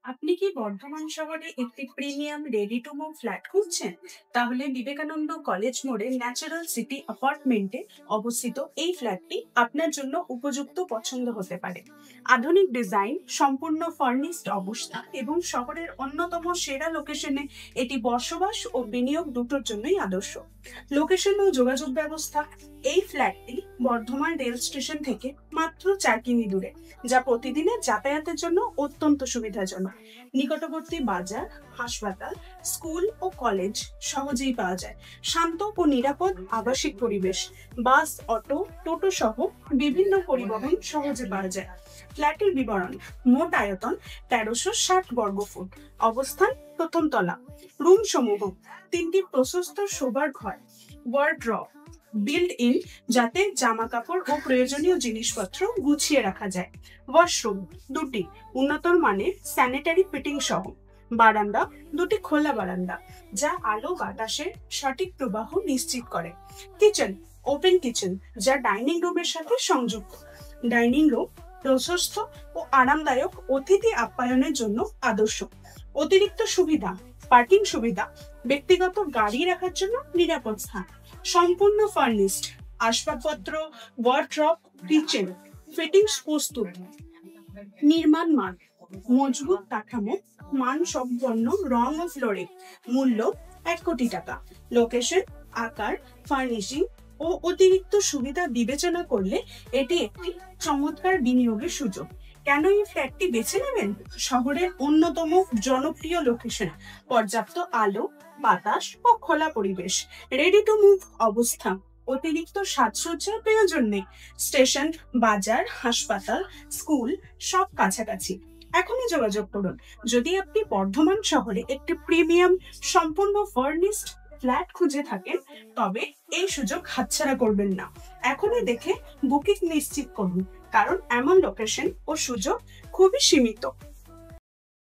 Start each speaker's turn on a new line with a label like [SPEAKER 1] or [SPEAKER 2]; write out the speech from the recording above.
[SPEAKER 1] আপনি কি বর্ধমান শহরে একটি premium ready to move flat খুঁজছেন? তাহলে বিবেকানন্দ কলেজ মোড়ে ন্যাচারাল সিটি অ্যাপার্টমেন্টে অবস্থিত এই ফ্ল্যাটটি আপনার জন্য উপযুক্ত পছন্দ হতে পারে। আধুনিক ডিজাইন, সম্পূর্ণ ফার্নিশড অবস্থা এবং শহরের অন্যতম সেরা লোকেশনে এটি বসবাস ও বিনিয়োগ দুটোর জন্যই আদর্শ। লোকেশন ও যোগাযোগ ব্যবস্থা: এই ফ্ল্যাটটি বর্ধমান রেল স্টেশন থেকে মাত্র 4 কিমি দূরে, যা প্রতিদিনের যাতায়াতের জন্য অত্যন্ত সুবিধাজনক। নিকটবর্তী বাজার, হাসপাতাল, স্কুল ও কলেজ সহজেই পাওয়া যায়। শান্ত ও নিরাপদ আবাসিক পরিবেশ, বাস, অটো, টোটো সহ বিভিন্ন পরিবহন সহজে পাওয়া যায়। ফ্ল্যাটের বিবরণ: মোট আয়তন 1360 বর্গফুট, অবস্থান প্রথম তলা। রুম সমূহ: 3টি প্রশস্ত শোবার ঘর, ওয়ার্ড্রব বিল্ট ইন যাতে জামা কাপড় ও প্রয়োজনীয় জিনিসপত্র গুছিয়ে রাখা যায়। ওয়াশরুম 2টি, উন্নত মানের স্যানিটারি ফিটিং সহ। বারান্দা 2টি খোলা বারান্দা, যা আলো বাতাসের সঠিক প্রবাহ নিশ্চিত করে। কিচেন ওপেন কিচেন, যা ডাইনিং রুমের সাথে সংযুক্ত। ডাইনিং রুম প্রশস্ত ও আরামদায়ক, অতিথি আপ্যায়নের জন্য আদর্শ। অতিরিক্ত সুবিধা: পার্কিং সুবিধা, ব্যক্তিগত গাড়ি রাখার জন্য নিরাপদ স্থান। সম্পূর্ণ ফার্নিশড, আসবাবপত্র, ওয়ার্ড্রব, কিচেন ফিটিংস প্রস্তুত। নির্মাণ মান: মজবুত কাঠামো, মানসম্পন্ন রং ও ফ্লোরিং। মূল্য 1 কোটি টাকা। লোকেশন, আকার, ফার্নিশিং ও অতিরিক্ত সুবিধা বিবেচনা করলে এটি একটি চমৎকার বিনিয়োগের সুযোগ। কেন এই ফ্ল্যাটটি বেছে নেবেন? শহরের অন্যতম জনপ্রিয় লোকেশন, পর্যাপ্ত আলো, বাতাস ও খোলা পরিবেশ, রেডি টু মুভ অবস্থা, অতিরিক্ত সাজসজ্জার প্রয়োজন নেই, স্টেশন, বাজার, হাসপাতাল, স্কুল সব কাছাকাছি। এখনই যোগাযোগ করুন। যদি আপনি বর্ধমান শহরে একটি প্রিমিয়াম সম্পূর্ণ ফার্নিশড ফ্ল্যাট খুঁজে থাকেন, তবে এই সুযোগ হাতছাড়া করবেন না। এখনই দেখে বুকিং নিশ্চিত করুন, কারণ এমন লোকেশন ও সুযোগ খুবই সীমিত।